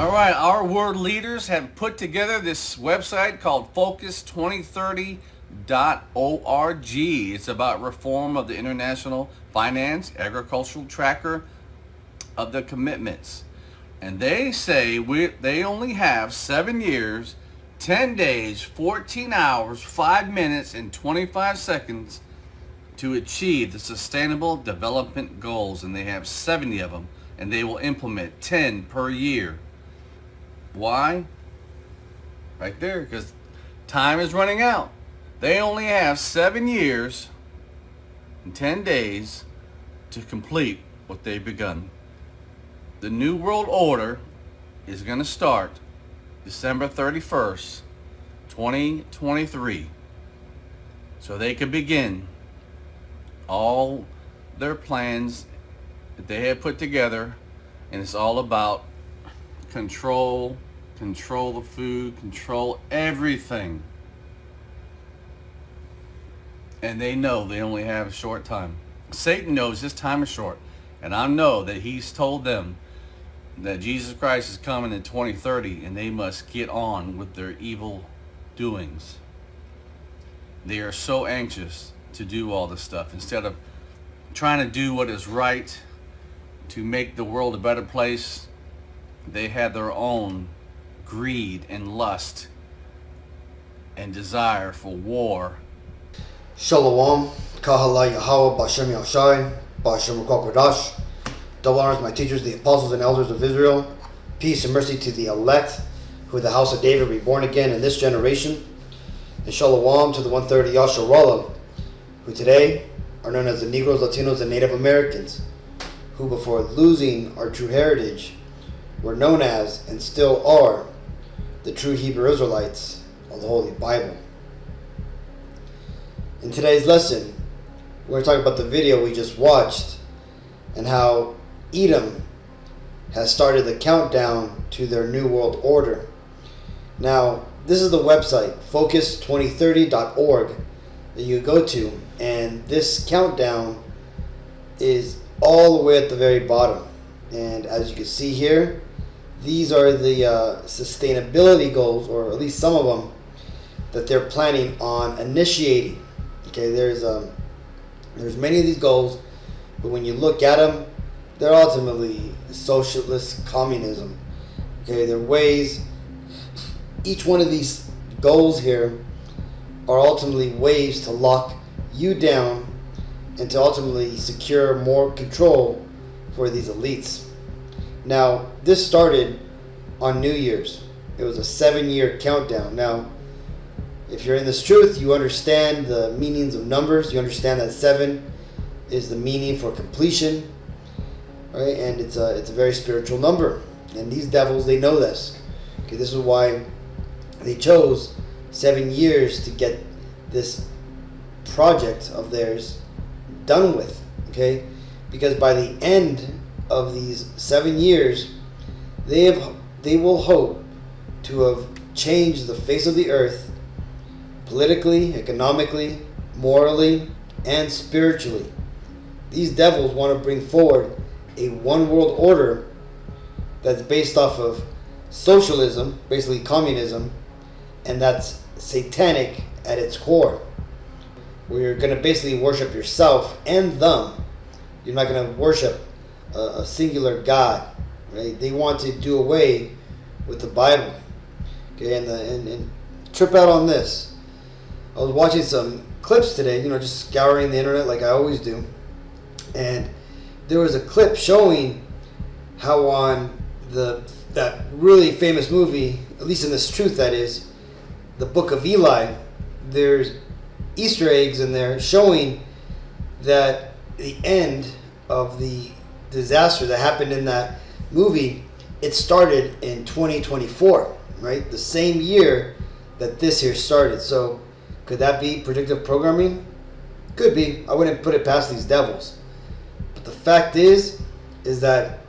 All right, our world leaders have put together this website called focus2030.org. It's about reform of the International Finance Agricultural Tracker of the Commitments. And they say they only have 7 years, 10 days, 14 hours, 5 minutes, and 25 seconds to achieve the Sustainable Development Goals. And they have 70 of them, and they will implement 10 per year. Why? Right there, because time is running out. They only have 7 years and 10 days to complete what they've begun. The New World Order is going to start December 31st, 2023. So they can begin all their plans that they have put together, and it's all about control the food, control everything. And they know they only have a short time. Satan knows his time is short. And I know that he's told them that Jesus Christ is coming in 2030 and they must get on with their evil doings. They are so anxious to do all this stuff instead of trying to do what is right to make the world a better place. They have their own greed and lust and desire for war. Shalom, Kahala Yahweh, Bashem Yahshai, Bashem Kokodash. Double honors my teachers, the apostles and elders of Israel. Peace and mercy to the elect, who are the house of David, reborn again in this generation. And shalom to the 130 Yasharallah, who today are known as the Negroes, Latinos, and Native Americans, who before losing our true heritage were known as, and still are, the true Hebrew Israelites of the Holy Bible. In today's lesson, we're going to talk about the video we just watched and how EDOM has started the countdown to their New World Order. Now, this is the website, focus2030.org, that you go to, and this countdown is all the way at the very bottom. And as you can see here, these are the sustainability goals, or at least some of them, that they're planning on initiating. Okay, there's many of these goals, but when you look at them, they're ultimately socialist communism. Okay, they're ways. Each one of these goals here are ultimately ways to lock you down and to ultimately secure more control for these elites. Now, this started on New Year's. It was a 7-year countdown. Now, if you're in this truth, you understand the meanings of numbers. You understand that 7 is the meaning for completion, right? And it's a very spiritual number. And these devils, they know this. Okay, this is why they chose 7 years to get this project of theirs done with. Okay, because by the end of these 7 years, they will hope to have changed the face of the earth politically, economically, morally, and spiritually. These devils want to bring forward a one world order that's based off of socialism, basically communism, and that's satanic at its core. Where you're going to basically worship yourself and them. You're not going to worship a singular God, right? They want to do away with the Bible. Okay, and trip out on this. I was watching some clips today, just scouring the internet like I always do, and there was a clip showing how on that really famous movie, at least in this truth, that is, the Book of Eli, there's Easter eggs in there showing that the end of the disaster that happened in that movie, it started in 2024, right? The same year that this here started. So could that be predictive programming? Could be. I wouldn't put it past these devils. But the fact is that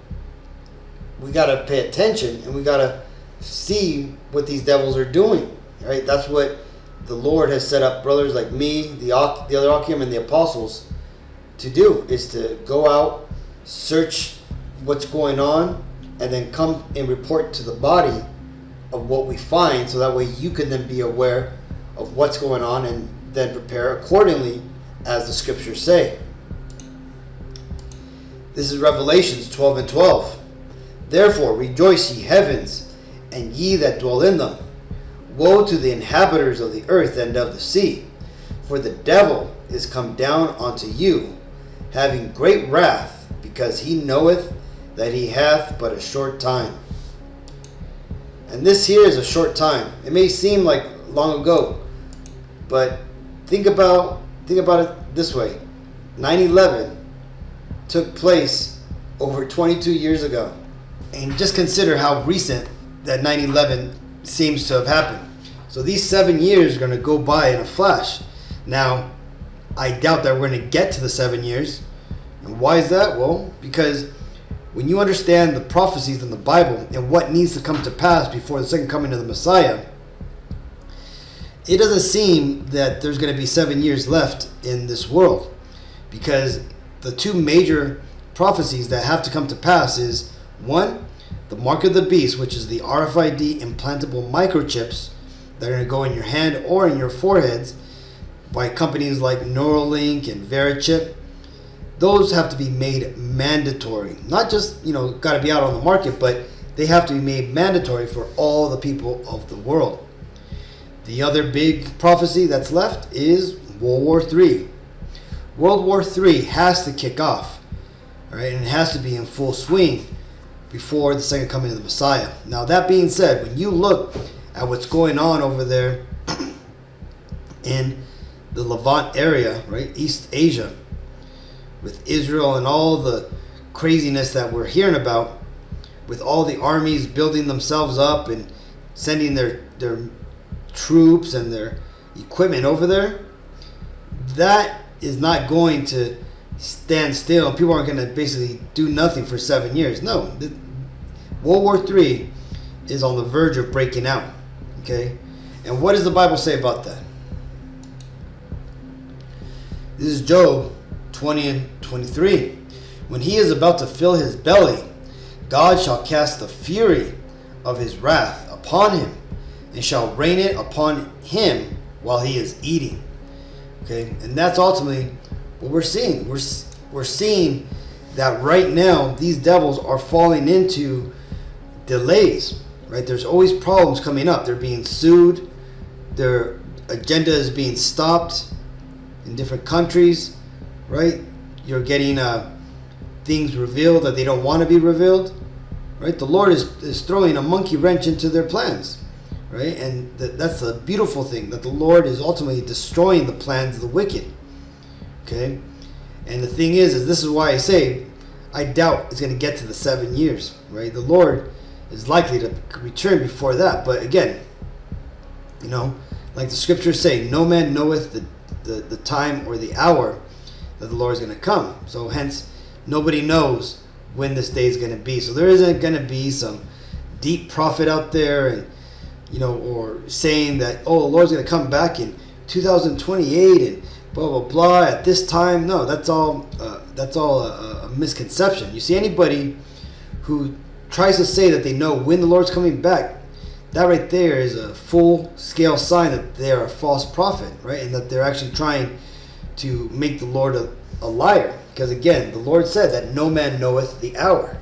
we got to pay attention and we got to see what these devils are doing, right? That's what the Lord has set up brothers like me, the other Akim, and the apostles to do, is to go out, search what's going on, and then come and report to the body of what we find, so that way you can then be aware of what's going on and then prepare accordingly as the scriptures say. This is Revelations 12:12. Therefore rejoice, ye heavens, and ye that dwell in them. Woe to the inhabitants of the earth and of the sea, for the devil is come down unto you, having great wrath, because he knoweth that he hath but a short time. And this here is a short time. It may seem like long ago, but think about it this way. 9/11 took place over 22 years ago. And just consider how recent that 9/11 seems to have happened. So these 7 years are going to go by in a flash. Now, I doubt that we're going to get to the 7 years. And why is that? Well, because when you understand the prophecies in the Bible and what needs to come to pass before the second coming of the Messiah, it doesn't seem that there's going to be 7 years left in this world, because the two major prophecies that have to come to pass is, one, the mark of the beast, which is the RFID implantable microchips that are going to go in your hand or in your foreheads by companies like Neuralink and Verichip. Those have to be made mandatory. Not just, got to be out on the market, but they have to be made mandatory for all the people of the world. The other big prophecy that's left is World War III. World War III has to kick off, right? And it has to be in full swing before the second coming of the Messiah. Now, that being said, when you look at what's going on over there in the Levant area, right, East Asia, with Israel and all the craziness that we're hearing about, with all the armies building themselves up and sending their troops and their equipment over there, that is not going to stand still, and people aren't going to basically do nothing for 7 years. No, World War III is on the verge of breaking out. Okay, and what does the Bible say about that? This is Job 20:23. When he is about to fill his belly, God shall cast the fury of his wrath upon him, and shall rain it upon him while he is eating. Okay, and that's ultimately what we're seeing. We're seeing that right now these devils are falling into delays. Right? There's always problems coming up. They're being sued. Their agenda is being stopped in different countries. Right? You're getting things revealed that they don't want to be revealed. Right? The Lord is throwing a monkey wrench into their plans. Right? And that's a beautiful thing, that the Lord is ultimately destroying the plans of the wicked. Okay? And the thing is this is why I say I doubt it's going to get to the 7 years. Right? The Lord is likely to return before that. But again, like the scriptures say, no man knoweth the time or the hour that the Lord is going to come. So hence, nobody knows when this day is going to be. So there isn't going to be some deep prophet out there and or saying that, the Lord's going to come back in 2028 and blah blah blah at this time. No, that's all a misconception. You see, anybody who tries to say that they know when the Lord's coming back, that right there is a full-scale sign that they are a false prophet, right? And that they're actually trying to make the Lord a liar. Because again, the Lord said that no man knoweth the hour.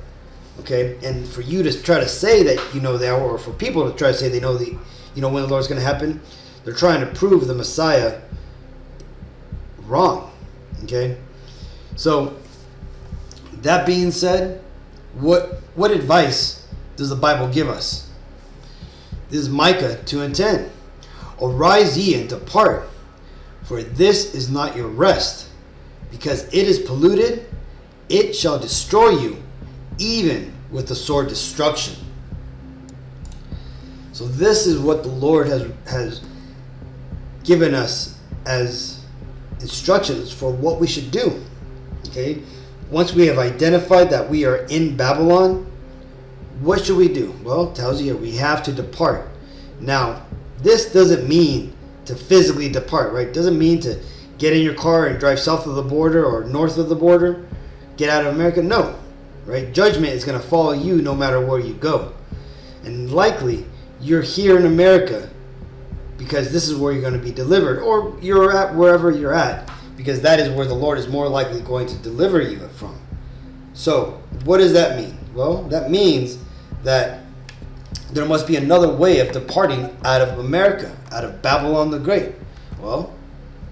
Okay? And for you to try to say that you know the hour, or for people to try to say they know when the Lord's going to happen, they're trying to prove the Messiah wrong. Okay? So, that being said, what advice does the Bible give us? This is Micah 2:10. Arise ye and depart, for this is not your rest. Because it is polluted, it shall destroy you, even with the sword destruction. So this is what the Lord has given us as instructions for what we should do. Okay? Once we have identified that we are in Babylon, what should we do? Well, it tells you here we have to depart. Now, this doesn't mean to physically depart, right? It doesn't mean to get in your car and drive south of the border or north of the border, get out of America. No. right? Judgment is going to follow you no matter where you go. And likely, you're here in America because this is where you're going to be delivered, or you're at wherever you're at, because that is where the Lord is more likely going to deliver you from. So, what does that mean? Well, that means that there must be another way of departing out of America, out of Babylon the Great. Well,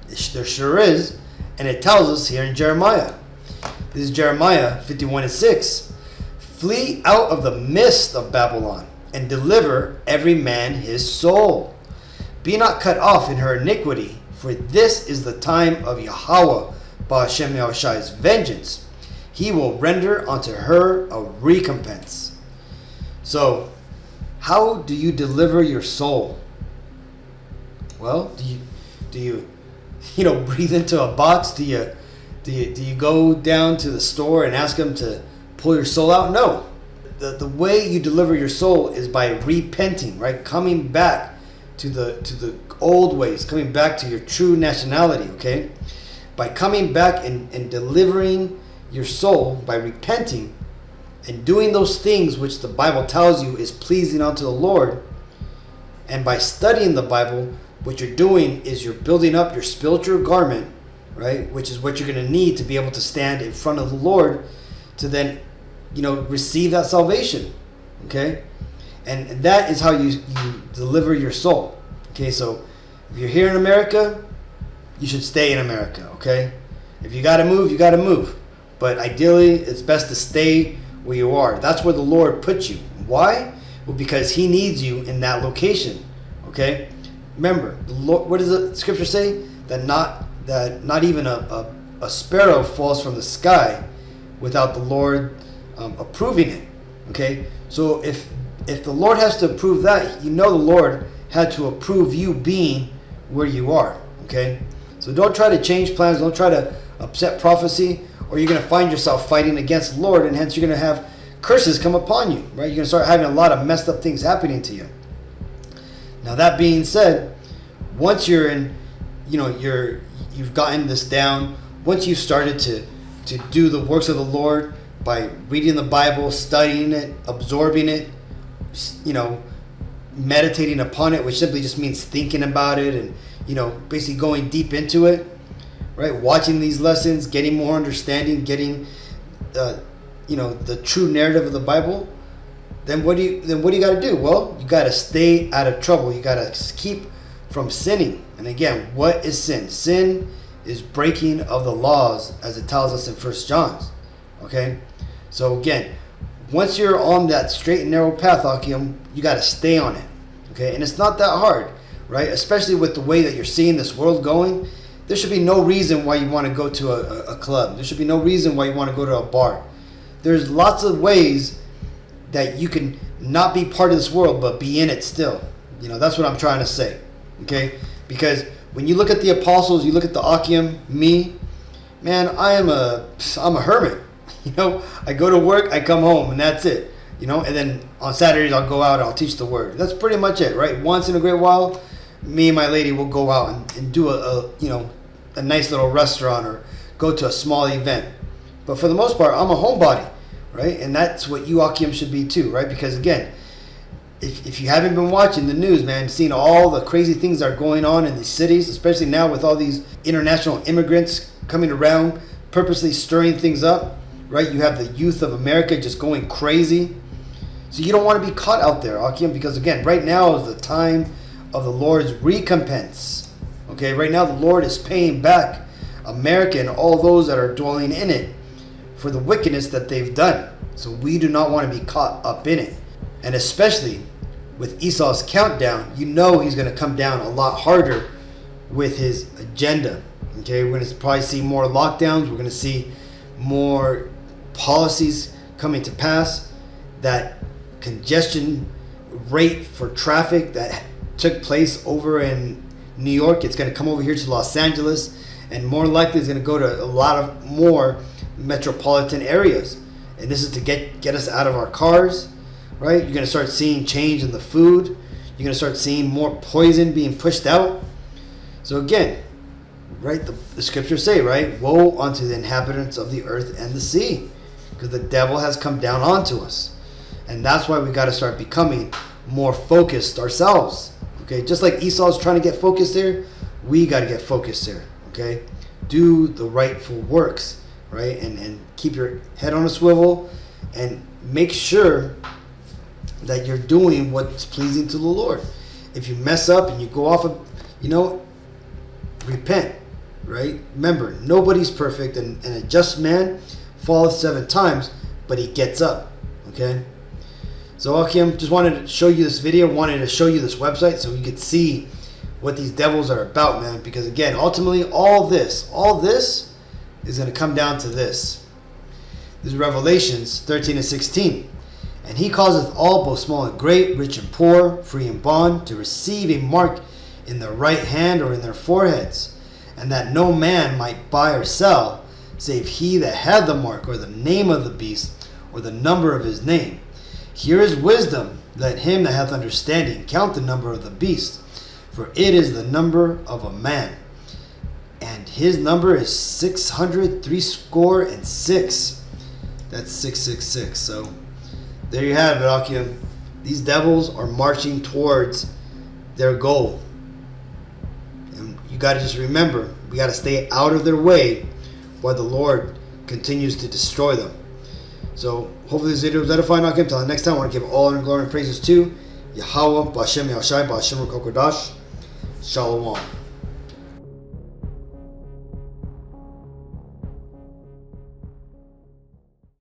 there sure is, and it tells us here in Jeremiah. This is Jeremiah 51:6. Flee out of the midst of Babylon, and deliver every man his soul. Be not cut off in her iniquity, for this is the time of Yahweh, Ba'ashem Yahushai's vengeance. He will render unto her a recompense. So, how do you deliver your soul? Well, do you breathe into a box? Do you go down to the store and ask them to pull your soul out? No. The way you deliver your soul is by repenting, right? Coming back to the old ways, coming back to your true nationality, okay? By coming back and delivering your soul by repenting and doing those things which the Bible tells you is pleasing unto the Lord, and by studying the Bible, what you're doing is you're building up your spiritual garment, right? Which is what you're going to need to be able to stand in front of the Lord to then, receive that salvation, okay? And that is how you deliver your soul, okay? So if you're here in America, you should stay in America, okay? If you got to move, you got to move. But ideally, it's best to stay where you are. That's where the Lord put you. Why? Well, because He needs you in that location, okay? Remember, the Lord, what does the scripture say? That not even a sparrow falls from the sky without the Lord approving it, okay? So if the Lord has to approve that, the Lord had to approve you being where you are, okay? So don't try to change plans. Don't try to upset prophecy, or you're going to find yourself fighting against the Lord, and hence you're going to have curses come upon you, right? You're going to start having a lot of messed up things happening to you. Now, that being said, once you're in, you've gotten this down, once you've started to do the works of the Lord by reading the Bible, studying it, absorbing it, meditating upon it, which simply just means thinking about it and, basically going deep into it, right? Watching these lessons, getting more understanding, getting, the true narrative of the Bible. Then what do you got to do? Well, you got to stay out of trouble. You got to keep from sinning. And again, what is sin? Sin is breaking of the laws, as it tells us in 1 John. Okay? So again, once you're on that straight and narrow path, Akim, you got to stay on it. Okay? And it's not that hard, right? Especially with the way that you're seeing this world going. There should be no reason why you want to go to a club. There should be no reason why you want to go to a bar. There's lots of ways that you can not be part of this world, but be in it still. That's what I'm trying to say. Okay? Because when you look at the apostles, you look at the Akim, me, man, I'm a hermit. I go to work, I come home, and that's it. And then on Saturdays I'll go out and I'll teach the word. That's pretty much it, right? Once in a great while, me and my lady will go out and do a nice little restaurant or go to a small event. But for the most part, I'm a homebody, right? And that's what you, Akim, should be too, right? Because again, if you haven't been watching the news, man, seeing all the crazy things that are going on in these cities, especially now with all these international immigrants coming around, purposely stirring things up, right? You have the youth of America just going crazy. So you don't want to be caught out there, Akim, because again, right now is the time of the Lord's recompense. Okay, right now the Lord is paying back America and all those that are dwelling in it for the wickedness that they've done. So we do not want to be caught up in it. And especially with Esau's countdown, he's going to come down a lot harder with his agenda. Okay, we're going to probably see more lockdowns. We're going to see more policies coming to pass. That congestion rate for traffic that took place over in New York, it's going to come over here to Los Angeles, and more likely it's going to go to a lot of more metropolitan areas. And this is to get us out of our cars, right? You're going to start seeing change in the food. You're going to start seeing more poison being pushed out. So again, right, the scriptures say, right, woe unto the inhabitants of the earth and the sea. because the devil has come down onto us. And that's why we got to start becoming more focused ourselves. Okay, just like Esau's trying to get focused there, we got to get focused there. Okay, do the rightful works, right? And keep your head on a swivel and make sure that you're doing what's pleasing to the Lord. If you mess up and you go off of, repent, right? Remember, nobody's perfect, and a just man falleth 7 times, but he gets up. Okay? So Akim, just wanted to show you this video, wanted to show you this website so you could see what these devils are about, man. Because again, ultimately, all this is going to come down to this. This is Revelations 13 and 16. And he causeth all, both small and great, rich and poor, free and bond, to receive a mark in their right hand or in their foreheads, and that no man might buy or sell, save he that had the mark, or the name of the beast, or the number of his name. Here is wisdom. Let him that hath understanding count the number of the beast, for it is the number of a man, and his number is 666. That's 666. So there you have it, Akim. These devils are marching towards their goal. And you got to just remember, we got to stay out of their way while the Lord continues to destroy them. So hopefully this video was edifying. Until next time, I want to give all honor, glory, and praises to Yahweh, Ba'Shem Yahushai, Ba'Shem Ruach HaKodesh. Shalom.